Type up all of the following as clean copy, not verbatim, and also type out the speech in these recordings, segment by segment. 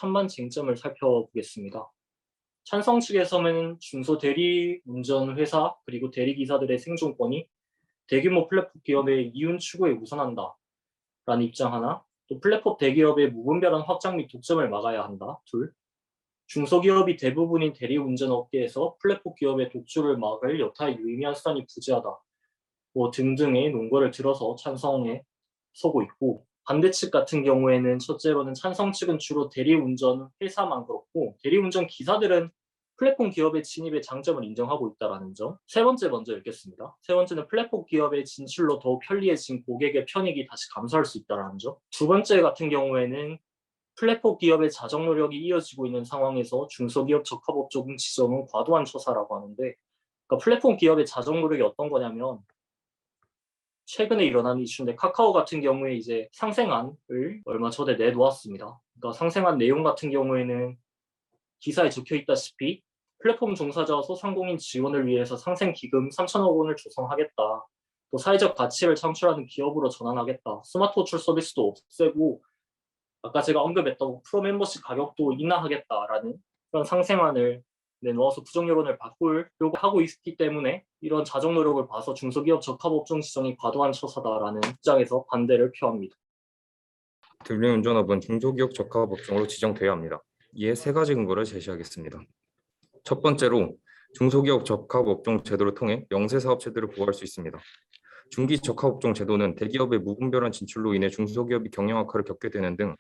찬반 쟁점을 살펴보겠습니다. 찬성 측에서는 중소대리운전 회사 그리고 대리기사들의 생존권이 대규모 플랫폼 기업의 이윤 추구에 우선한다 라는 입장 하나, 또 플랫폼 대기업의 무분별한 확장 및 독점을 막아야 한다. 둘, 중소기업이 대부분인 대리운전 업계에서 플랫폼 기업의 독주를 막을 여타 유의미한 수단이 부재하다. 등등의 논거를 들어서 찬성에 서고 있고, 반대 측 같은 경우에는 첫째로는 찬성 측은 주로 대리운전 회사만 그렇고 대리운전 기사들은 플랫폼 기업의 진입의 장점을 인정하고 있다는 점. 세 번째 먼저 읽겠습니다. 세 번째는 플랫폼 기업의 진출로 더욱 편리해진 고객의 편익이 다시 감소할 수 있다는 점. 두 번째 같은 경우에는 플랫폼 기업의 자정 노력이 이어지고 있는 상황에서 중소기업 적합업 적용 지점은 과도한 처사라고 하는데, 그러니까 플랫폼 기업의 자정 노력이 어떤 거냐면 최근에 일어난 이슈인데, 카카오 같은 경우에 이제 상생안을 얼마 전에 내놓았습니다. 그러니까 상생안 내용 같은 경우에는 기사에 적혀 있다시피 플랫폼 종사자와 소상공인 지원을 위해서 상생기금 3천억 원을 조성하겠다. 또 사회적 가치를 창출하는 기업으로 전환하겠다. 스마트 호출 서비스도 없애고 아까 제가 언급했던 프로 멤버십 가격도 인하하겠다라는 그런 상생안을 내놓아서 부정 여론을 바꾸려고 하고 있기 때문에 이런 자정 노력을 봐서 중소기업 적합업종 지정이 과도한 처사다라는 입장에서 반대를 표합니다. 대리운전업은 중소기업 적합업종으로 지정돼야 합니다. 이에 세 가지 근거를 제시하겠습니다. 첫 번째로 중소기업 적합업종 제도를 통해 영세사업 체제를 보호할 수 있습니다. 중기 적합업종 제도는 대기업의 무분별한 진출로 인해 중소기업이 경영 악화를 겪게 되는 등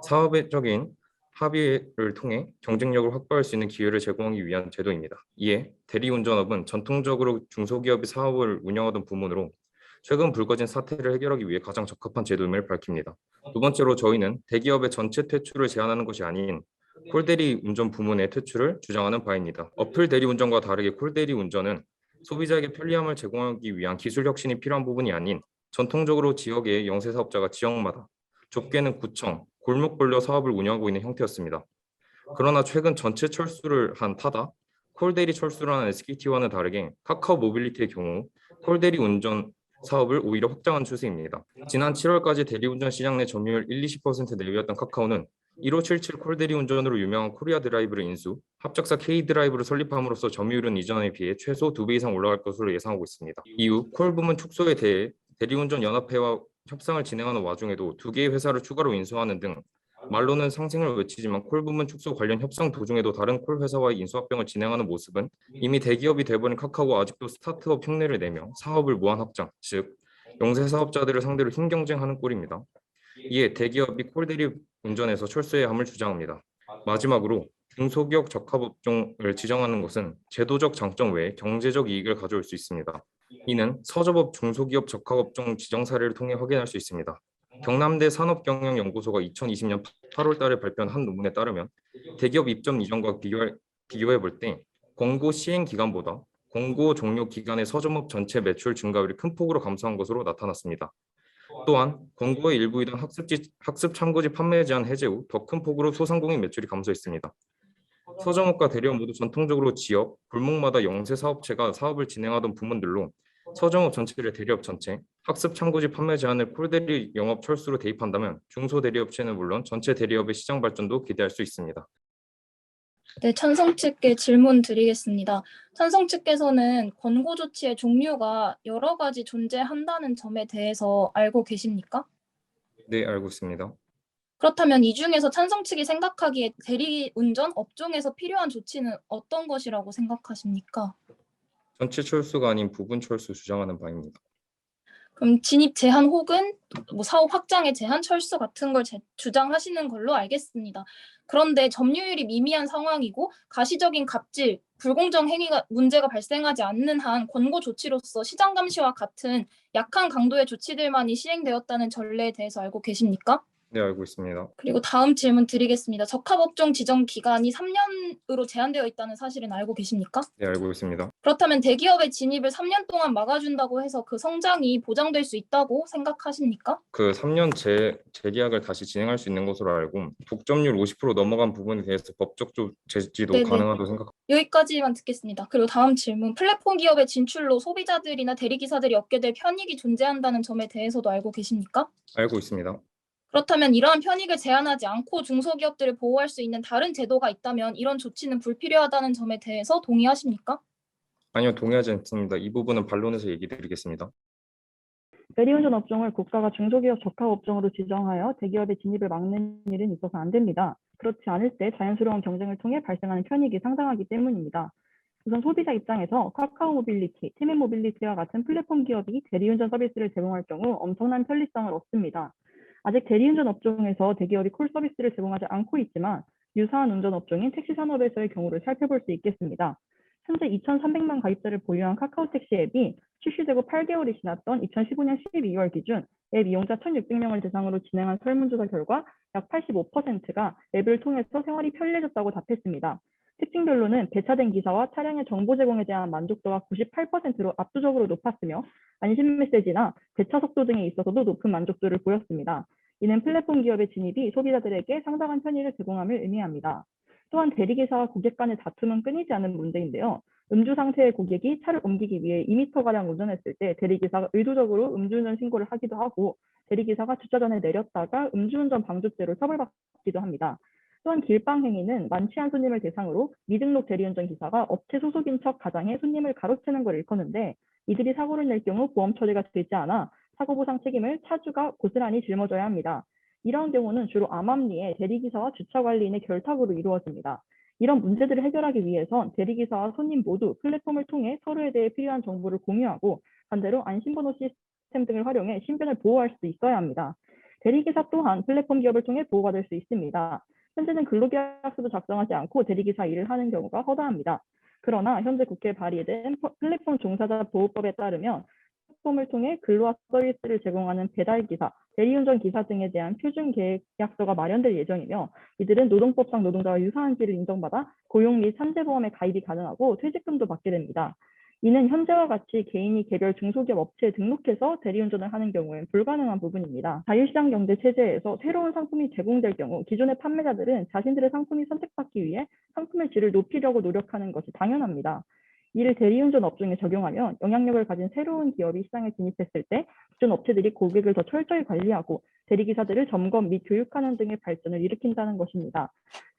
사업적인 합의를 통해 경쟁력을 확보할 수 있는 기회를 제공하기 위한 제도입니다. 이에 대리운전업은 전통적으로 중소기업이 사업을 운영하던 부문으로 최근 불거진 사태를 해결하기 위해 가장 적합한 제도임을 밝힙니다. 두 번째로 저희는 대기업의 전체 퇴출을 제한하는 것이 아닌 콜대리 운전 부문의 퇴출을 주장하는 바입니다. 어플 대리운전과 다르게 콜대리 운전은 소비자에게 편리함을 제공하기 위한 기술 혁신이 필요한 부분이 아닌 전통적으로 지역의 영세사업자가 지역마다 좁게는 구청, 골목벌려 사업을 운영하고 있는 형태였습니다. 그러나 최근 전체 철수를 한 타다, 콜대리 철수를 한 SKT와는 다르게 카카오 모빌리티의 경우 콜대리 운전 사업을 오히려 확장한 추세입니다. 지난 7월까지 대리운전 시장 내 점유율 1-20% 내외였던 카카오는 1577 콜대리운전으로 유명한 코리아 드라이브를 인수, 합작사 K드라이브를 설립함으로써 점유율은 이전에 비해 최소 2배 이상 올라갈 것으로 예상하고 있습니다. 이후 콜 부문 축소에 대해 대리운전 연합회와 협상을 진행하는 와중에도 2개의 회사를 추가로 인수하는 등 말로는 상생을 외치지만 콜 부문 축소 관련 협상 도중에도 다른 콜 회사와의 인수합병을 진행하는 모습은 이미 대기업이 돼버린 카카오가 아직도 스타트업 흉내를 내며 사업을 무한 확장, 즉 영세 사업자들을 상대로 힘 경쟁하는 꼴입니다. 이에 대기업이 콜대리 운전에서 철수해야 함을 주장합니다. 마지막으로 중소기업 적합업종을 지정하는 것은 제도적 장점 외에 경제적 이익을 가져올 수 있습니다. 이는 서저법 중소기업 적합업종 지정 사례를 통해 확인할 수 있습니다. 경남대 산업경영연구소가 2020년 8월 달에 발표한 한 논문에 따르면 대기업 입점 이전과 비교해 볼 때 권고 시행 기간보다 권고 종료 기간의 서점업 전체 매출 증가율이 큰 폭으로 감소한 것으로 나타났습니다. 또한 권고의 일부이던 학습 참고지 판매 제한 해제 후 더 큰 폭으로 소상공인 매출이 감소했습니다. 서점업과 대리업 모두 전통적으로 지역, 골목마다 영세 사업체가 사업을 진행하던 부문들로 서점업 전체를 대리업 전체, 학습 참고지 판매 제한을 콜대리 영업 철수로 대입한다면 중소대리업체는 물론 전체 대리업의 시장 발전도 기대할 수 있습니다. 네, 찬성 측께 질문 드리겠습니다. 찬성 측께서는 권고 조치의 종류가 여러 가지 존재한다는 점에 대해서 알고 계십니까? 네, 알고 있습니다. 그렇다면 이 중에서 찬성 측이 생각하기에 대리운전 업종에서 필요한 조치는 어떤 것이라고 생각하십니까? 전체 철수가 아닌 부분 철수 주장하는 바입니다. 그럼 진입 제한 혹은 사업 확장의 제한, 철수 같은 걸 주장하시는 걸로 알겠습니다. 그런데 점유율이 미미한 상황이고 가시적인 갑질, 불공정 행위가 문제가 발생하지 않는 한 권고 조치로서 시장 감시와 같은 약한 강도의 조치들만이 시행되었다는 전례에 대해서 알고 계십니까? 네, 알고 있습니다. 그리고 다음 질문 드리겠습니다. 적합업종 지정 기간이 3년으로 제한되어 있다는 사실은 알고 계십니까? 네, 알고 있습니다. 그렇다면 대기업의 진입을 3년 동안 막아준다고 해서 그 성장이 보장될 수 있다고 생각하십니까? 그 3년 재계약을 다시 진행할 수 있는 것으로 알고 독점률 50% 넘어간 부분에 대해서 법적 제지도 네네. 가능하다고 생각합니다. 여기까지만 듣겠습니다. 그리고 다음 질문. 플랫폼 기업의 진출로 소비자들이나 대리기사들이 얻게 될 편익이 존재한다는 점에 대해서도 알고 계십니까? 알고 있습니다. 그렇다면 이러한 편익을 제한하지 않고 중소기업들을 보호할 수 있는 다른 제도가 있다면 이런 조치는 불필요하다는 점에 대해서 동의하십니까? 아니요, 동의하지 않습니다. 이 부분은 반론에서 얘기 드리겠습니다. 대리운전 업종을 국가가 중소기업 적합업종으로 지정하여 대기업의 진입을 막는 일은 있어서 안 됩니다. 그렇지 않을 때 자연스러운 경쟁을 통해 발생하는 편익이 상당하기 때문입니다. 우선 소비자 입장에서 카카오 모빌리티, 티맨 모빌리티와 같은 플랫폼 기업이 대리운전 서비스를 제공할 경우 엄청난 편리성을 얻습니다. 아직 대리운전 업종에서 대기업이 콜 서비스를 제공하지 않고 있지만 유사한 운전 업종인 택시 산업에서의 경우를 살펴볼 수 있겠습니다. 현재 2,300만 가입자를 보유한 카카오택시 앱이 출시되고 8개월이 지났던 2015년 12월 기준 앱 이용자 1,600명을 대상으로 진행한 설문조사 결과 약 85%가 앱을 통해서 생활이 편리해졌다고 답했습니다. 특징별로는 배차된 기사와 차량의 정보 제공에 대한 만족도가 98%로 압도적으로 높았으며 안심 메시지나 배차 속도 등에 있어서도 높은 만족도를 보였습니다. 이는 플랫폼 기업의 진입이 소비자들에게 상당한 편의를 제공함을 의미합니다. 또한 대리기사와 고객 간의 다툼은 끊이지 않는 문제인데요. 음주 상태의 고객이 차를 옮기기 위해 2m가량 운전했을 때 대리기사가 의도적으로 음주운전 신고를 하기도 하고 대리기사가 주차전에 내렸다가 음주운전 방조죄로 처벌받기도 합니다. 또한 길빵행위는 만취한 손님을 대상으로 미등록 대리운전 기사가 업체 소속인 척 가장해 손님을 가로채는 걸 일컫는데 이들이 사고를 낼 경우 보험 처리가 되지 않아 사고보상 책임을 차주가 고스란히 짊어져야 합니다. 이러한 경우는 주로 암암리에 대리기사와 주차관리인의 결탁으로 이루어집니다. 이런 문제들을 해결하기 위해선 대리기사와 손님 모두 플랫폼을 통해 서로에 대해 필요한 정보를 공유하고 반대로 안심번호 시스템 등을 활용해 신변을 보호할 수 있어야 합니다. 대리기사 또한 플랫폼 기업을 통해 보호받을 수 있습니다. 현재는 근로계약서도 작성하지 않고 대리기사 일을 하는 경우가 허다합니다. 그러나 현재 국회에 발의된 플랫폼 종사자 보호법에 따르면 플랫폼을 통해 근로와 서비스를 제공하는 배달기사, 대리운전 기사 등에 대한 표준 계약서가 마련될 예정이며 이들은 노동법상 노동자와 유사한지를 인정받아 고용 및 산재보험에 가입이 가능하고 퇴직금도 받게 됩니다. 이는 현재와 같이 개인이 개별 중소기업 업체에 등록해서 대리운전을 하는 경우엔 불가능한 부분입니다. 자유시장 경제 체제에서 새로운 상품이 제공될 경우 기존의 판매자들은 자신들의 상품이 선택받기 위해 상품의 질을 높이려고 노력하는 것이 당연합니다. 이를 대리운전 업종에 적용하면 영향력을 가진 새로운 기업이 시장에 진입했을 때 기존 업체들이 고객을 더 철저히 관리하고 대리기사들을 점검 및 교육하는 등의 발전을 일으킨다는 것입니다.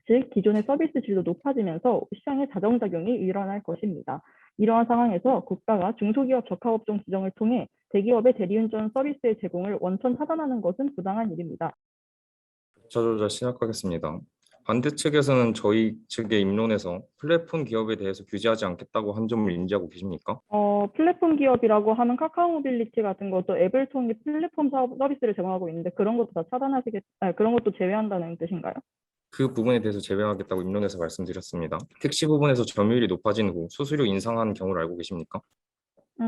즉 기존의 서비스 질도 높아지면서 시장의 자정작용이 일어날 것입니다. 이러한 상황에서 국가가 중소기업 적합업종 지정을 통해 대기업의 대리운전 서비스의 제공을 원천 차단하는 것은 부당한 일입니다. 자조자 시작하겠습니다. 반대 측에서는 저희 측의 입론에서 플랫폼 기업에 대해서 규제하지 않겠다고 한 점을 인지하고 계십니까? 플랫폼 기업이라고 하면 카카오 모빌리티 같은 것도 앱을 통해 플랫폼 서비스를 제공하고 있는데 그런 것도 다 그런 것도 제외한다는 뜻인가요? 그 부분에 대해서 제외하겠다고 입론에서 말씀드렸습니다. 택시 부분에서 점유율이 높아진 후 수수료 인상한 경우를 알고 계십니까?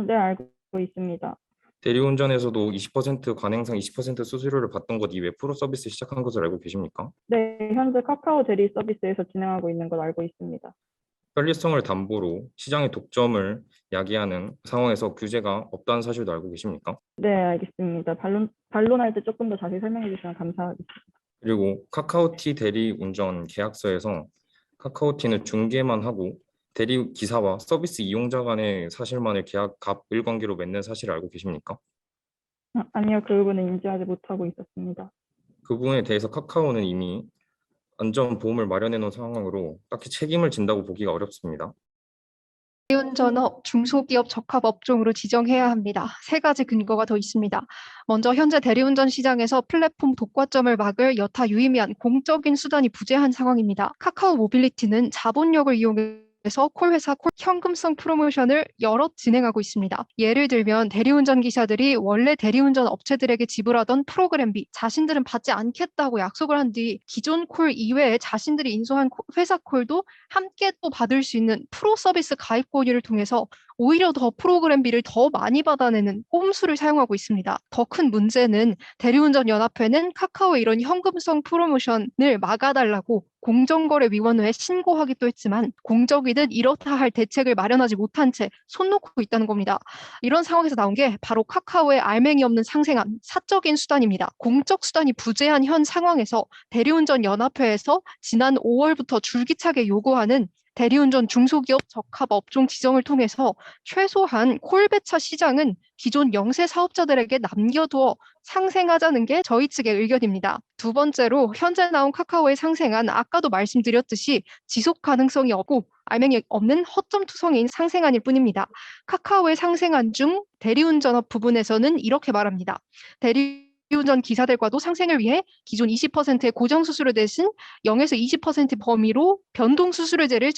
네, 알고 있습니다. 대리운전에서도 20% 관행상 20% 수수료를 받던 것 이외에 프로 서비스 시작한 것을 알고 계십니까? 네, 현재 카카오 대리 서비스에서 진행하고 있는 걸 알고 있습니다. 편리성을 담보로 시장의 독점을 야기하는 상황에서 규제가 없다는 사실도 알고 계십니까? 네, 알겠습니다. 반론할 때 조금 더 자세히 설명해 주시면 감사하겠습니다. 그리고 카카오티 대리운전 계약서에서 카카오티는 중개만 하고 대리 기사와 서비스 이용자 간의 사실만을 계약 갑을 관계로 맺는 사실을 알고 계십니까? 아니요, 그 부분은 인지하지 못하고 있었습니다. 그 부분에 대해서 카카오는 이미 안전보험을 마련해 놓은 상황으로 딱히 책임을 진다고 보기가 어렵습니다. 대리운전업 중소기업 적합업종으로 지정해야 합니다. 세 가지 근거가 더 있습니다. 먼저 현재 대리운전 시장에서 플랫폼 독과점을 막을 여타 유의미한 공적인 수단이 부재한 상황입니다. 카카오 모빌리티는 자본력을 이용해서 콜회사 현금성 프로모션을 여러 진행하고 있습니다. 예를 들면 대리운전 기사들이 원래 대리운전 업체들에게 지불하던 프로그램비 자신들은 받지 않겠다고 약속을 한 뒤 기존 콜 이외에 자신들이 인수한 회사 콜도 함께 또 받을 수 있는 프로 서비스 가입 권유를 통해서 오히려 더 프로그램비를 더 많이 받아내는 꼼수를 사용하고 있습니다. 더 큰 문제는 대리운전연합회는 카카오의 이런 현금성 프로모션을 막아달라고 공정거래위원회에 신고하기도 했지만 공적이든 이렇다 할 대책을 마련하지 못한 채 손 놓고 있다는 겁니다. 이런 상황에서 나온 게 바로 카카오의 알맹이 없는 상생한 사적인 수단입니다. 공적 수단이 부재한 현 상황에서 대리운전연합회에서 지난 5월부터 줄기차게 요구하는 대리운전 중소기업 적합 업종 지정을 통해서 최소한 콜배차 시장은 기존 영세 사업자들에게 남겨두어 상생하자는 게 저희 측의 의견입니다. 두 번째로 현재 나온 카카오의 상생안, 아까도 말씀드렸듯이 지속 가능성이 없고 알맹이 없는 허점 투성이인 상생안일 뿐입니다. 카카오의 상생안 중 대리운전업 부분에서는 이렇게 말합니다. 대리운전 기사들과도 상생을 위해 기존 20%의 고정 수수료 대신 0에서 20% 범위로 변동 수수료제를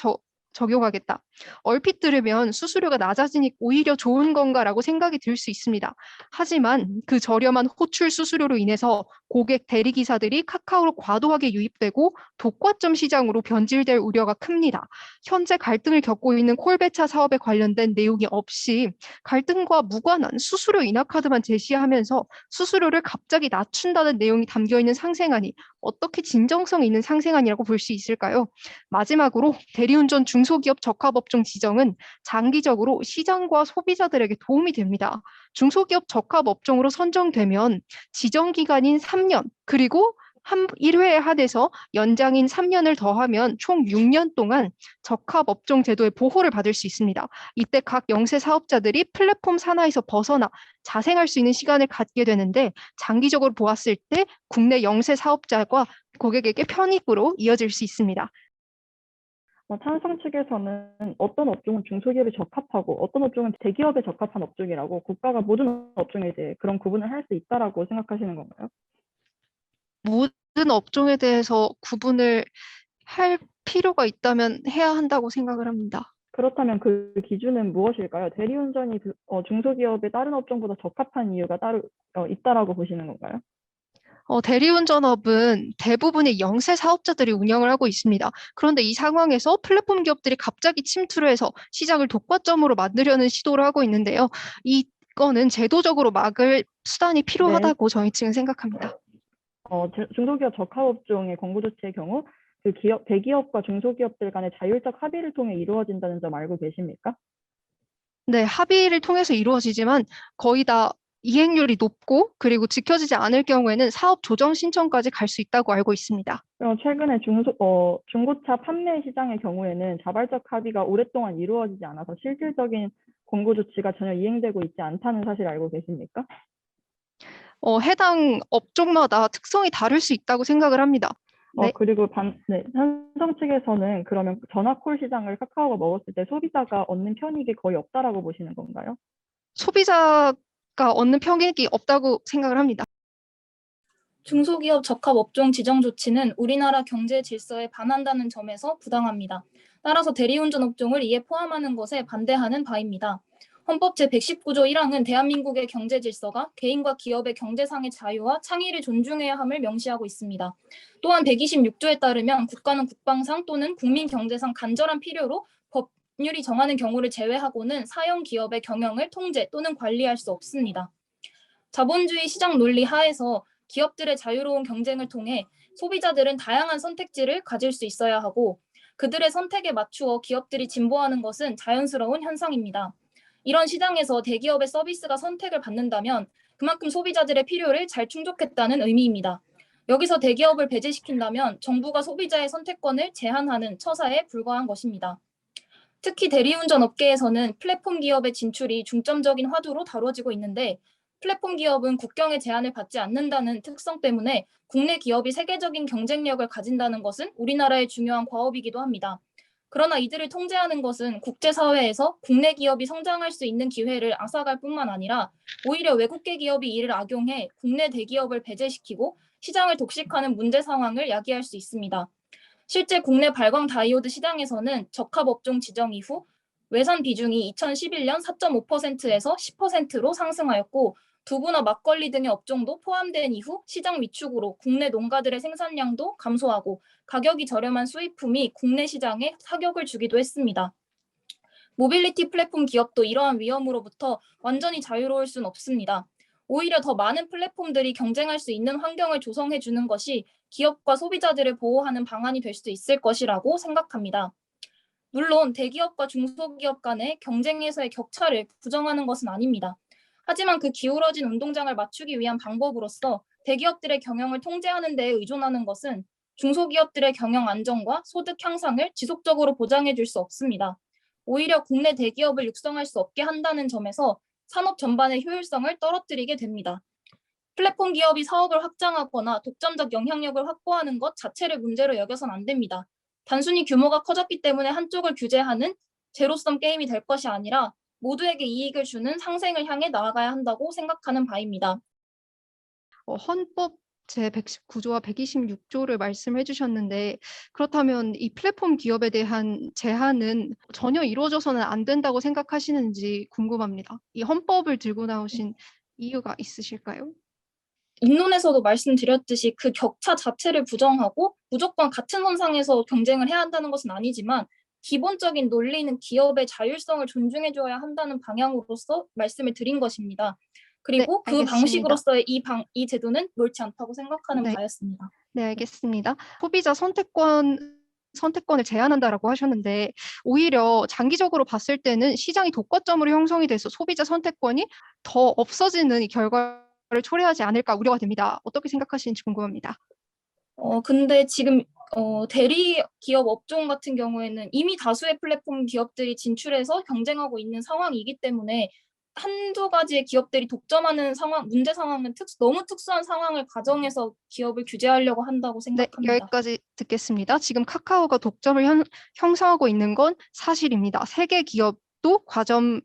적용하겠다. 얼핏 들으면 수수료가 낮아지니 오히려 좋은 건가라고 생각이 들 수 있습니다. 하지만 그 저렴한 호출 수수료로 인해서 고객 대리기사들이 카카오로 과도하게 유입되고 독과점 시장으로 변질될 우려가 큽니다. 현재 갈등을 겪고 있는 콜배차 사업에 관련된 내용이 없이 갈등과 무관한 수수료 인하 카드만 제시하면서 수수료를 갑자기 낮춘다는 내용이 담겨있는 상생안이 어떻게 진정성 있는 상생안이라고 볼 수 있을까요? 마지막으로 대리운전 중소기업 적합업종 지정은 장기적으로 시장과 소비자들에게 도움이 됩니다. 중소기업 적합업종으로 선정되면 지정기간인 3년 그리고 1회에 한해서 연장인 3년을 더하면 총 6년 동안 적합업종 제도의 보호를 받을 수 있습니다. 이때 각 영세 사업자들이 플랫폼 산하에서 벗어나 자생할 수 있는 시간을 갖게 되는데 장기적으로 보았을 때 국내 영세 사업자과 고객에게 편익으로 이어질 수 있습니다. 찬성 측에서는 어떤 업종은 중소기업에 적합하고 어떤 업종은 대기업에 적합한 업종이라고 국가가 모든 업종에 대해 그런 구분을 할 수 있다라고 생각하시는 건가요? 모든 업종에 대해서 구분을 할 필요가 있다면 해야 한다고 생각을 합니다. 그렇다면 그 기준은 무엇일까요? 대리운전이 중소기업의 다른 업종보다 적합한 이유가 따로 있다라고 보시는 건가요? 대리운전업은 대부분의 영세 사업자들이 운영을 하고 있습니다. 그런데 이 상황에서 플랫폼 기업들이 갑자기 침투를 해서 시장을 독과점으로 만들려는 시도를 하고 있는데요. 이거는 제도적으로 막을 수단이 필요하다고 저희 측은 생각합니다. 중소기업 적합업종의 권고 조치의 경우 그 대기업과 중소기업들 간의 자율적 합의를 통해 이루어진다는 점 알고 계십니까? 네, 합의를 통해서 이루어지지만 거의 다 이행률이 높고 그리고 지켜지지 않을 경우에는 사업 조정 신청까지 갈 수 있다고 알고 있습니다. 최근에 중고차 판매 시장의 경우에는 자발적 합의가 오랫동안 이루어지지 않아서 실질적인 권고 조치가 전혀 이행되고 있지 않다는 사실 알고 계십니까? 해당 업종마다 특성이 다를 수 있다고 생각을 합니다. 네. 그리고 찬성 측에서는 그러면 전화콜 시장을 카카오가 먹었을 때 소비자가 얻는 편익이 거의 없다라고 보시는 건가요? 소비자가 얻는 편익이 없다고 생각을 합니다. 중소기업 적합업종 지정 조치는 우리나라 경제 질서에 반한다는 점에서 부당합니다. 따라서 대리운전 업종을 이에 포함하는 것에 반대하는 바입니다. 헌법 제119조 1항은 대한민국의 경제 질서가 개인과 기업의 경제상의 자유와 창의를 존중해야 함을 명시하고 있습니다. 또한 126조에 따르면 국가는 국방상 또는 국민 경제상 간절한 필요로 법률이 정하는 경우를 제외하고는 사용 기업의 경영을 통제 또는 관리할 수 없습니다. 자본주의 시장 논리 하에서 기업들의 자유로운 경쟁을 통해 소비자들은 다양한 선택지를 가질 수 있어야 하고 그들의 선택에 맞추어 기업들이 진보하는 것은 자연스러운 현상입니다. 이런 시장에서 대기업의 서비스가 선택을 받는다면 그만큼 소비자들의 필요를 잘 충족했다는 의미입니다. 여기서 대기업을 배제시킨다면 정부가 소비자의 선택권을 제한하는 처사에 불과한 것입니다. 특히 대리운전 업계에서는 플랫폼 기업의 진출이 중점적인 화두로 다뤄지고 있는데 플랫폼 기업은 국경의 제한을 받지 않는다는 특성 때문에 국내 기업이 세계적인 경쟁력을 가진다는 것은 우리나라의 중요한 과업이기도 합니다. 그러나 이들을 통제하는 것은 국제사회에서 국내 기업이 성장할 수 있는 기회를 앗아갈 뿐만 아니라 오히려 외국계 기업이 이를 악용해 국내 대기업을 배제시키고 시장을 독식하는 문제 상황을 야기할 수 있습니다. 실제 국내 발광 다이오드 시장에서는 적합업종 지정 이후 외산 비중이 2011년 4.5%에서 10%로 상승하였고 두부나 막걸리 등의 업종도 포함된 이후 시장 위축으로 국내 농가들의 생산량도 감소하고 가격이 저렴한 수입품이 국내 시장에 타격을 주기도 했습니다. 모빌리티 플랫폼 기업도 이러한 위험으로부터 완전히 자유로울 수는 없습니다. 오히려 더 많은 플랫폼들이 경쟁할 수 있는 환경을 조성해 주는 것이 기업과 소비자들을 보호하는 방안이 될 수 있을 것이라고 생각합니다. 물론 대기업과 중소기업 간의 경쟁에서의 격차를 부정하는 것은 아닙니다. 하지만 그 기울어진 운동장을 맞추기 위한 방법으로서 대기업들의 경영을 통제하는 데에 의존하는 것은 중소기업들의 경영 안정과 소득 향상을 지속적으로 보장해 줄 수 없습니다. 오히려 국내 대기업을 육성할 수 없게 한다는 점에서 산업 전반의 효율성을 떨어뜨리게 됩니다. 플랫폼 기업이 사업을 확장하거나 독점적 영향력을 확보하는 것 자체를 문제로 여겨선 안 됩니다. 단순히 규모가 커졌기 때문에 한쪽을 규제하는 제로섬 게임이 될 것이 아니라 모두에게 이익을 주는 상생을 향해 나아가야 한다고 생각하는 바입니다. 헌법 제119조와 126조를 말씀해 주셨는데 그렇다면 이 플랫폼 기업에 대한 제한은 전혀 이루어져서는 안 된다고 생각하시는지 궁금합니다. 이 헌법을 들고 나오신 이유가 있으실까요? 입론에서도 말씀드렸듯이 그 격차 자체를 부정하고 무조건 같은 선상에서 경쟁을 해야 한다는 것은 아니지만 기본적인 논리는 기업의 자율성을 존중해줘야 한다는 방향으로서 말씀을 드린 것입니다. 그리고 그 알겠습니다. 방식으로서의 이 제도는 옳지 않다고 생각하는 네. 바였습니다. 네, 알겠습니다. 소비자 선택권을 제한한다라고 하셨는데 오히려 장기적으로 봤을 때는 시장이 독과점으로 형성이 돼서 소비자 선택권이 더 없어지는 이 결과를 초래하지 않을까 우려가 됩니다. 어떻게 생각하시는지 궁금합니다. 근데 지금 대리 기업 업종 같은 경우에는 이미 다수의 플랫폼 기업들이 진출해서 경쟁하고 있는 상황이기 때문에 한두 가지의 기업들이 독점하는 상황, 문제 상황은 너무 특수한 상황을 가정해서 기업을 규제하려고 한다고 네, 생각합니다. 여기까지 듣겠습니다. 지금 카카오가 독점을 형성하고 있는 건 사실입니다. 세계 기업도 과점으로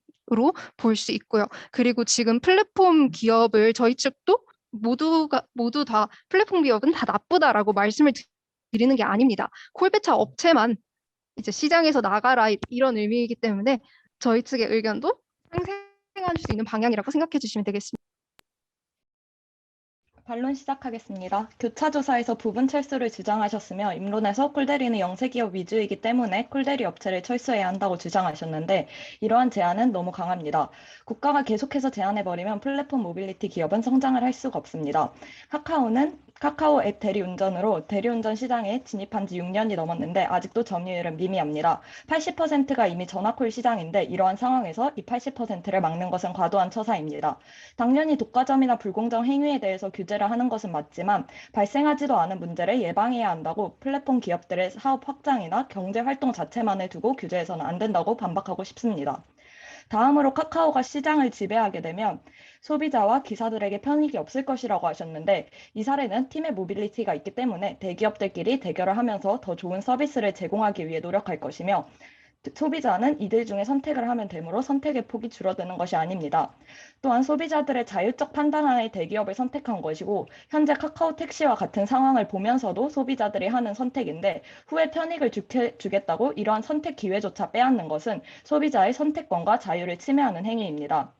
볼 수 있고요. 그리고 지금 플랫폼 기업을 저희 측도 모두 다 플랫폼 기업은 다 나쁘다라고 말씀을 드리는 게 아닙니다. 콜배차 업체만 이제 시장에서 나가라 이런 의미이기 때문에 저희 측의 의견도 상생할 수 있는 방향이라고 생각해 주시면 되겠습니다. 반론 시작하겠습니다. 교차조사에서 부분 철수를 주장하셨으며 입론에서 콜대리는 영세기업 위주이기 때문에 콜대리 업체를 철수해야 한다고 주장하셨는데 이러한 제한은 너무 강합니다. 국가가 계속해서 제한해버리면 플랫폼 모빌리티 기업은 성장을 할 수가 없습니다. 카카오 앱 대리운전으로 대리운전 시장에 진입한 지 6년이 넘었는데 아직도 점유율은 미미합니다. 80%가 이미 전화콜 시장인데 이러한 상황에서 이 80%를 막는 것은 과도한 처사입니다. 당연히 독과점이나 불공정 행위에 대해서 규제를 하는 것은 맞지만 발생하지도 않은 문제를 예방해야 한다고 플랫폼 기업들의 사업 확장이나 경제 활동 자체만을 두고 규제해서는 안 된다고 반박하고 싶습니다. 다음으로 카카오가 시장을 지배하게 되면 소비자와 기사들에게 편익이 없을 것이라고 하셨는데 이 사례는 팀의 모빌리티가 있기 때문에 대기업들끼리 대결을 하면서 더 좋은 서비스를 제공하기 위해 노력할 것이며 소비자는 이들 중에 선택을 하면 되므로 선택의 폭이 줄어드는 것이 아닙니다. 또한 소비자들의 자율적 판단안에 대기업을 선택한 것이고 현재 카카오 택시와 같은 상황을 보면서도 소비자들이 하는 선택인데 후에 편익을 주겠다고 이러한 선택 기회조차 빼앗는 것은 소비자의 선택권과 자유를 침해하는 행위입니다.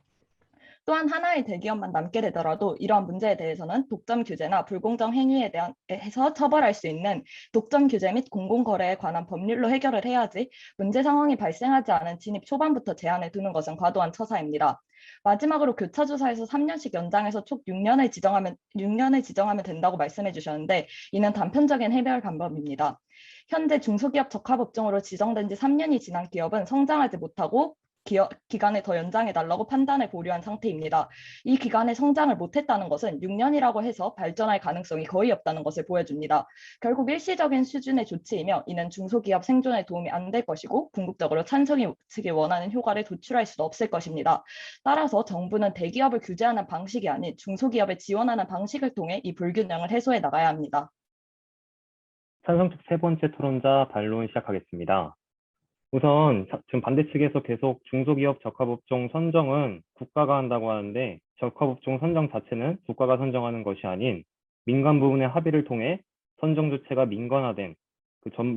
또한 하나의 대기업만 남게 되더라도 이러한 문제에 대해서는 독점 규제나 불공정 행위에 대해서 처벌할 수 있는 독점 규제 및 공공거래에 관한 법률로 해결을 해야지 문제 상황이 발생하지 않은 진입 초반부터 제한을 두는 것은 과도한 처사입니다. 마지막으로 교차조사에서 3년씩 연장해서 총 6년을 지정하면 된다고 말씀해 주셨는데 이는 단편적인 해결 방법입니다. 현재 중소기업 적합업종으로 지정된 지 3년이 지난 기업은 성장하지 못하고 기간을 더 연장해달라고 판단을 보류한 상태입니다. 이 기간에 성장을 못했다는 것은 6년이라고 해서 발전할 가능성이 거의 없다는 것을 보여줍니다. 결국 일시적인 수준의 조치이며 이는 중소기업 생존에 도움이 안 될 것이고 궁극적으로 찬성이 측이 원하는 효과를 도출할 수도 없을 것입니다. 따라서 정부는 대기업을 규제하는 방식이 아닌 중소기업을 지원하는 방식을 통해 이 불균형을 해소해 나가야 합니다. 찬성 측 세 번째 토론자 반론 시작하겠습니다. 우선 지금 반대 측에서 계속 중소기업 적합업종 선정은 국가가 한다고 하는데 적합업종 선정 자체는 국가가 선정하는 것이 아닌 민간 부문의 합의를 통해 선정 주체가 민간화된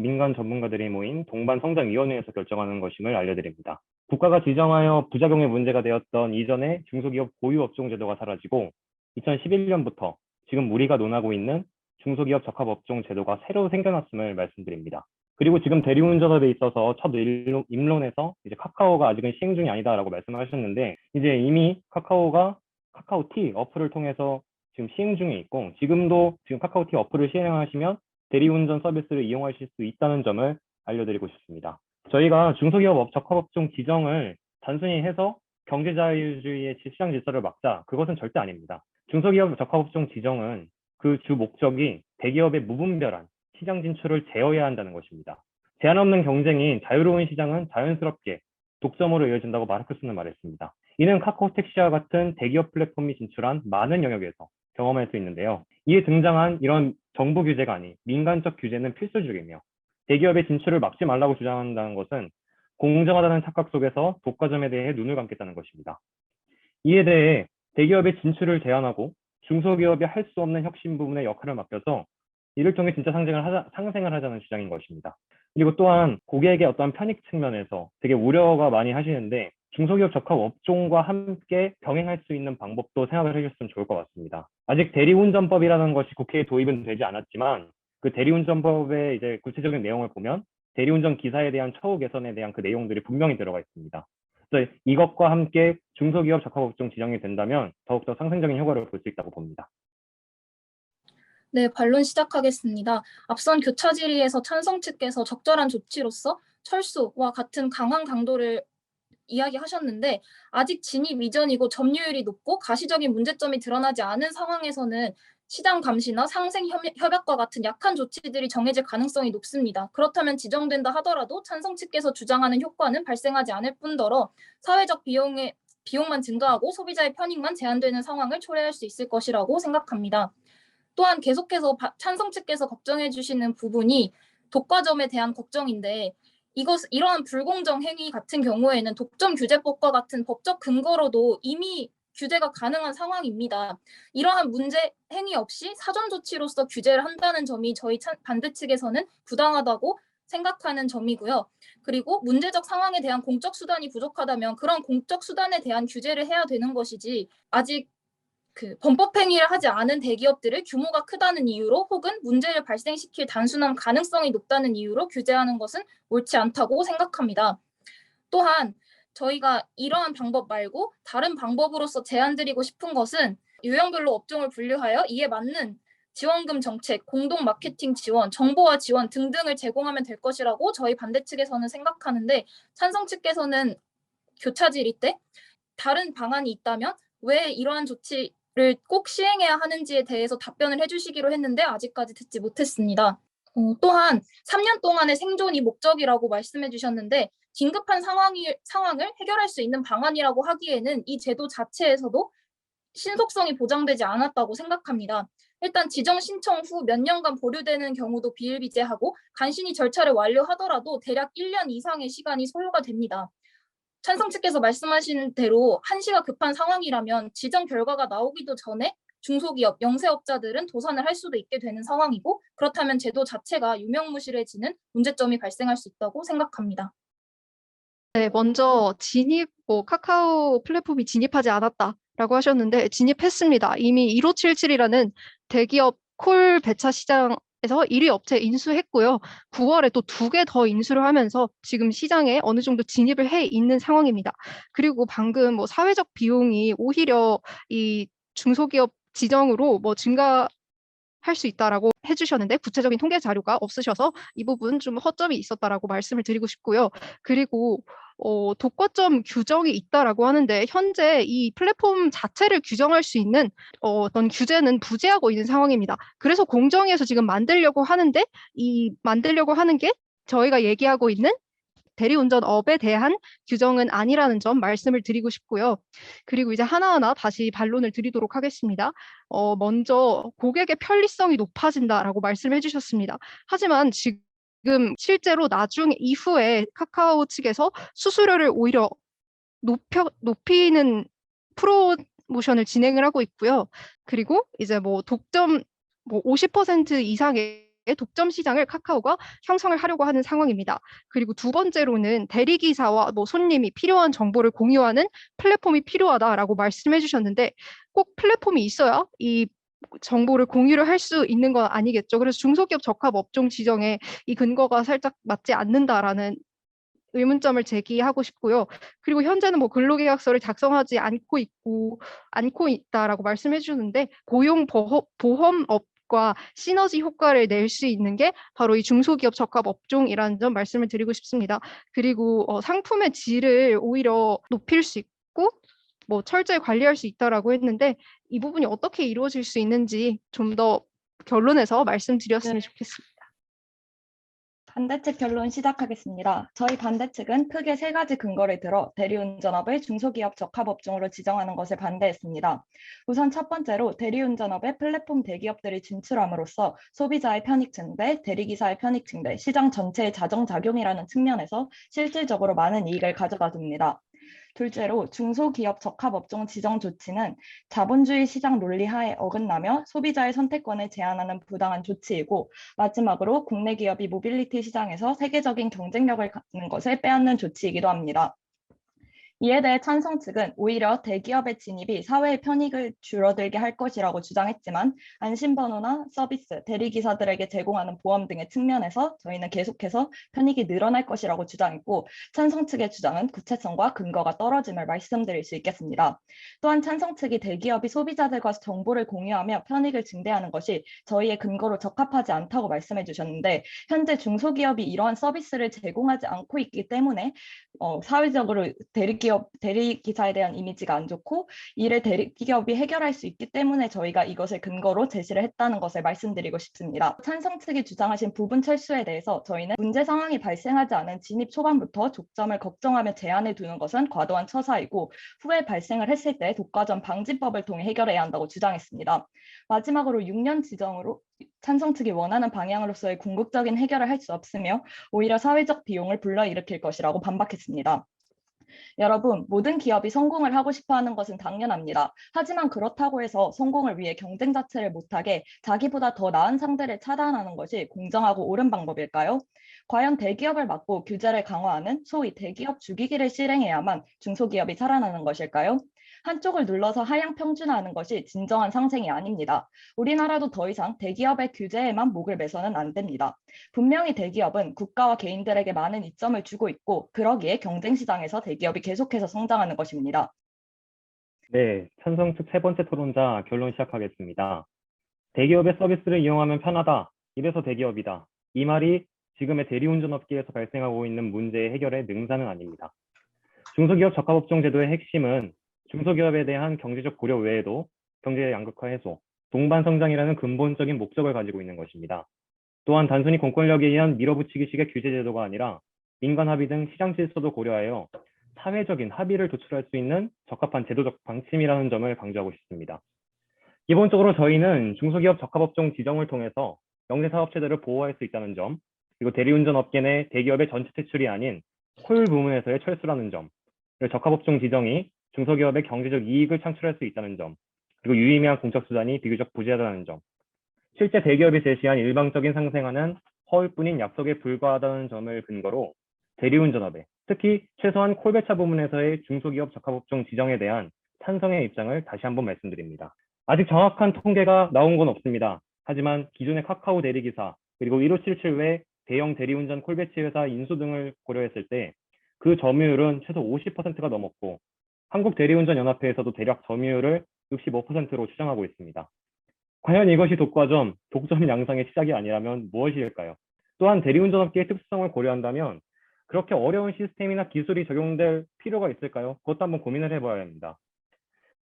민간 전문가들이 모인 동반성장위원회에서 결정하는 것임을 알려드립니다. 국가가 지정하여 부작용의 문제가 되었던 이전의 중소기업 고유업종 제도가 사라지고 2011년부터 지금 우리가 논하고 있는 중소기업 적합업종 제도가 새로 생겨났음을 말씀드립니다. 그리고 지금 대리운전업에 있어서 첫 입론에서 이제 카카오가 아직은 시행 중이 아니다라고 말씀하셨는데 이제 이미 카카오가 카카오티 어플을 통해서 지금 시행 중에 있고 지금도 지금 카카오티 어플을 시행하시면 대리운전 서비스를 이용하실 수 있다는 점을 알려드리고 싶습니다. 저희가 중소기업 적합업종 지정을 단순히 해서 경제자유주의의 시장 질서를 막자 그것은 절대 아닙니다. 중소기업 적합업종 지정은 그 주 목적이 대기업의 무분별한 시장 진출을 제어해야 한다는 것입니다. 제한 없는 경쟁인 자유로운 시장은 자연스럽게 독점으로 이어진다고 마르크스는 말했습니다. 이는 카카오 택시와 같은 대기업 플랫폼이 진출한 많은 영역에서 경험할 수 있는데요. 이에 등장한 이런 정부 규제가 아닌 민간적 규제는 필수적이며 대기업의 진출을 막지 말라고 주장한다는 것은 공정하다는 착각 속에서 독과점에 대해 눈을 감겠다는 것입니다. 이에 대해 대기업의 진출을 제한하고 중소기업이 할 수 없는 혁신 부분의 역할을 맡겨서 이를 통해 진짜 상생을 하자는 주장인 것입니다. 그리고 또한 고객의 어떤 편익 측면에서 되게 우려가 많이 하시는데 중소기업 적합 업종과 함께 병행할 수 있는 방법도 생각을 해주셨으면 좋을 것 같습니다. 아직 대리운전법이라는 것이 국회에 도입은 되지 않았지만 그 대리운전법의 이제 구체적인 내용을 보면 대리운전 기사에 대한 처우 개선에 대한 그 내용들이 분명히 들어가 있습니다. 그래서 이것과 함께 중소기업 적합업종 지정이 된다면 더욱더 상생적인 효과를 볼 수 있다고 봅니다. 네, 반론 시작하겠습니다. 앞선 교차 질의에서 찬성 측께서 적절한 조치로서 철수와 같은 강한 강도를 이야기하셨는데 아직 진입 이전이고 점유율이 높고 가시적인 문제점이 드러나지 않은 상황에서는 시장 감시나 상생 협약과 같은 약한 조치들이 정해질 가능성이 높습니다. 그렇다면 지정된다 하더라도 찬성 측께서 주장하는 효과는 발생하지 않을 뿐더러 사회적 비용만 증가하고 소비자의 편익만 제한되는 상황을 초래할 수 있을 것이라고 생각합니다. 또한 계속해서 찬성 측께서 걱정해 주시는 부분이 독과점에 대한 걱정인데 이러한 불공정 행위 같은 경우에는 독점규제법과 같은 법적 근거로도 이미 규제가 가능한 상황입니다. 이러한 문제 행위 없이 사전 조치로서 규제를 한다는 점이 저희 반대 측에서는 부당하다고 생각하는 점이고요. 그리고 문제적 상황에 대한 공적 수단이 부족하다면 그런 공적 수단에 대한 규제를 해야 되는 것이지 아직 범법 행위를 하지 않은 대기업들을 규모가 크다는 이유로 혹은 문제를 발생시킬 단순한 가능성이 높다는 이유로 규제하는 것은 옳지 않다고 생각합니다. 또한 저희가 이러한 방법 말고 다른 방법으로서 제안드리고 싶은 것은 유형별로 업종을 분류하여 이에 맞는 지원금 정책, 공동 마케팅 지원, 정보화 지원 등등을 제공하면 될 것이라고 저희 반대 측에서는 생각하는데 찬성 측께서는 교차 질의 때 다른 방안이 있다면 왜 이러한 조치를 꼭 시행해야 하는지에 대해서 답변을 해주시기로 했는데 아직까지 듣지 못했습니다. 또한 3년 동안의 생존이 목적이라고 말씀해 주셨는데 긴급한 상황을 해결할 수 있는 방안이라고 하기에는 이 제도 자체에서도 신속성이 보장되지 않았다고 생각합니다. 일단 지정 신청 후 몇 년간 보류되는 경우도 비일비재하고 간신히 절차를 완료하더라도 대략 1년 이상의 시간이 소요가 됩니다. 찬성 측께서 말씀하신 대로 한시가 급한 상황이라면 지정 결과가 나오기도 전에 중소기업, 영세업자들은 도산을 할 수도 있게 되는 상황이고 그렇다면 제도 자체가 유명무실해지는 문제점이 발생할 수 있다고 생각합니다. 네, 먼저 카카오 플랫폼이 진입하지 않았다라고 하셨는데 진입했습니다. 이미 1577이라는 대기업 콜 배차 시장에서 1위 업체 인수했고요. 9월에 또 2개 더 인수를 하면서 지금 시장에 어느 정도 진입을 해 있는 상황입니다. 그리고 방금 사회적 비용이 오히려 이 중소기업 지정으로 증가할 수 있다라고 해주셨는데 구체적인 통계 자료가 없으셔서 이 부분 좀 허점이 있었다라고 말씀을 드리고 싶고요. 그리고 독과점 규정이 있다라고 하는데 현재 이 플랫폼 자체를 규정할 수 있는 어떤 규제는 부재하고 있는 상황입니다. 그래서 공정위에서 지금 만들려고 하는 게 저희가 얘기하고 있는 대리운전업에 대한 규정은 아니라는 점 말씀을 드리고 싶고요. 그리고 이제 하나하나 다시 반론을 드리도록 하겠습니다. 먼저 고객의 편리성이 높아진다라고 말씀해 주셨습니다. 하지만 지금 실제로 이후에 카카오 측에서 수수료를 오히려 높이는 프로모션을 진행을 하고 있고요. 그리고 이제 독점 50% 이상의 독점 시장을 카카오가 형성을 하려고 하는 상황입니다. 그리고 두 번째로는 대리기사와 손님이 필요한 정보를 공유하는 플랫폼이 필요하다라고 말씀해 주셨는데 꼭 플랫폼이 있어야 이 정보를 공유를 할 수 있는 건 아니겠죠. 그래서 중소기업 적합 업종 지정에 이 근거가 살짝 맞지 않는다라는 의문점을 제기하고 싶고요. 그리고 현재는 근로계약서를 작성하지 않고 있다라고 말씀해 주는데 보험업과 시너지 효과를 낼 수 있는 게 바로 이 중소기업 적합 업종이라는 점 말씀을 드리고 싶습니다. 그리고 상품의 질을 오히려 높일 수 있고 철저히 관리할 수 있다라고 했는데 이 부분이 어떻게 이루어질 수 있는지 좀 더 결론에서 말씀드렸으면 좋겠습니다. 반대측 결론 시작하겠습니다. 저희 반대측은 크게 세 가지 근거를 들어 대리운전업을 중소기업 적합업종으로 지정하는 것을 반대했습니다. 우선 첫 번째로 대리운전업에 플랫폼 대기업들이 진출함으로써 소비자의 편익 증대, 대리기사의 편익 증대, 시장 전체의 자정작용이라는 측면에서 실질적으로 많은 이익을 가져다 줍니다. 둘째로 중소기업 적합업종 지정 조치는 자본주의 시장 논리 하에 어긋나며 소비자의 선택권을 제한하는 부당한 조치이고, 마지막으로 국내 기업이 모빌리티 시장에서 세계적인 경쟁력을 갖는 것을 빼앗는 조치이기도 합니다. 이에 대해 찬성 측은 오히려 대기업의 진입이 사회의 편익을 줄어들게 할 것이라고 주장했지만, 안심번호나 서비스, 대리기사들에게 제공하는 보험 등의 측면에서 저희는 계속해서 편익이 늘어날 것이라고 주장했고, 찬성 측의 주장은 구체성과 근거가 떨어짐을 말씀드릴 수 있겠습니다. 또한 찬성 측이 대기업이 소비자들과 정보를 공유하며 편익을 증대하는 것이 저희의 근거로 적합하지 않다고 말씀해 주셨는데, 현재 중소기업이 이러한 서비스를 제공하지 않고 있기 때문에 사회적으로 대리기사에 대한 이미지가 안 좋고, 이를 대리기업이 해결할 수 있기 때문에 저희가 이것을 근거로 제시를 했다는 것을 말씀드리고 싶습니다. 찬성 측이 주장하신 부분 철수에 대해서 저희는 문제 상황이 발생하지 않은 진입 초반부터 족점을 걱정하며 제한해 두는 것은 과도한 처사이고, 후에 발생을 했을 때 독과점 방지법을 통해 해결해야 한다고 주장했습니다. 마지막으로 6년 지정으로 찬성 측이 원하는 방향으로서의 궁극적인 해결을 할 수 없으며 오히려 사회적 비용을 불러일으킬 것이라고 반박했습니다. 여러분, 모든 기업이 성공을 하고 싶어 하는 것은 당연합니다. 하지만 그렇다고 해서 성공을 위해 경쟁 자체를 못하게 자기보다 더 나은 상대를 차단하는 것이 공정하고 옳은 방법일까요? 과연 대기업을 막고 규제를 강화하는 소위 대기업 죽이기를 실행해야만 중소기업이 살아나는 것일까요? 한쪽을 눌러서 하향 평준화하는 것이 진정한 상생이 아닙니다. 우리나라도 더 이상 대기업의 규제에만 목을 매서는 안 됩니다. 분명히 대기업은 국가와 개인들에게 많은 이점을 주고 있고, 그러기에 경쟁시장에서 대기업이 계속해서 성장하는 것입니다. 네, 찬성 측 세 번째 토론자 결론 시작하겠습니다. 대기업의 서비스를 이용하면 편하다. 이래서 대기업이다. 이 말이 지금의 대리운전업계에서 발생하고 있는 문제의 해결의 능사는 아닙니다. 중소기업 적합업종 제도의 핵심은 중소기업에 대한 경제적 고려 외에도 경제 양극화 해소, 동반 성장이라는 근본적인 목적을 가지고 있는 것입니다. 또한 단순히 공권력에 의한 밀어붙이기식의 규제 제도가 아니라 민간 합의 등 시장 질서도 고려하여 사회적인 합의를 도출할 수 있는 적합한 제도적 방침이라는 점을 강조하고 싶습니다. 기본적으로 저희는 중소기업 적합업종 지정을 통해서 영세사업체들을 보호할 수 있다는 점, 그리고 대리운전 업계 내 대기업의 전체 퇴출이 아닌 소율 부문에서의 철수라는 점, 그리고 적합업종 지정이 중소기업의 경제적 이익을 창출할 수 있다는 점, 그리고 유의미한 공적수단이 비교적 부재하다는 점, 실제 대기업이 제시한 일방적인 상생하는 허울뿐인 약속에 불과하다는 점을 근거로 대리운전업에, 특히 최소한 콜배차 부문에서의 중소기업 적합업종 지정에 대한 찬성의 입장을 다시 한번 말씀드립니다. 아직 정확한 통계가 나온 건 없습니다. 하지만 기존의 카카오 대리기사, 그리고 1577 외 대형 대리운전 콜배치 회사 인수 등을 고려했을 때 그 점유율은 최소 50%가 넘었고, 한국대리운전연합회에서도 대략 점유율을 65%로 추정하고 있습니다. 과연 이것이 독과점, 독점 양상의 시작이 아니라면 무엇일까요? 또한 대리운전업계의 특수성을 고려한다면 그렇게 어려운 시스템이나 기술이 적용될 필요가 있을까요? 그것도 한번 고민을 해봐야 합니다.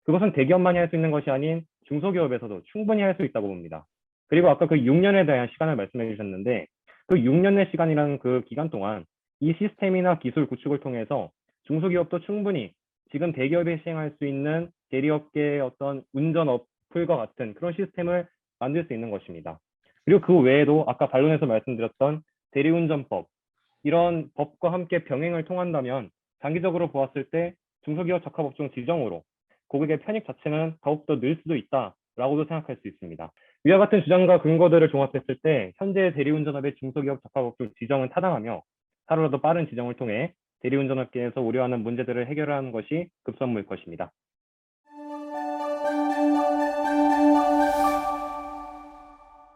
그것은 대기업만이 할 수 있는 것이 아닌 중소기업에서도 충분히 할 수 있다고 봅니다. 그리고 아까 그 6년에 대한 시간을 말씀해 주셨는데, 그 6년의 시간이라는 그 기간 동안 이 시스템이나 기술 구축을 통해서 중소기업도 충분히 지금 대기업이 시행할 수 있는 대리업계의 어떤 운전 어플과 같은 그런 시스템을 만들 수 있는 것입니다. 그리고 그 외에도 아까 반론에서 말씀드렸던 대리운전법, 이런 법과 함께 병행을 통한다면 장기적으로 보았을 때 중소기업 적합업종 지정으로 고객의 편익 자체는 더욱더 늘 수도 있다라고도 생각할 수 있습니다. 위와 같은 주장과 근거들을 종합했을 때 현재 대리운전업의 중소기업 적합업종 지정은 타당하며 하루라도 빠른 지정을 통해 대리운전업계에서 우려하는 문제들을 해결하는 것이 급선무일 것입니다.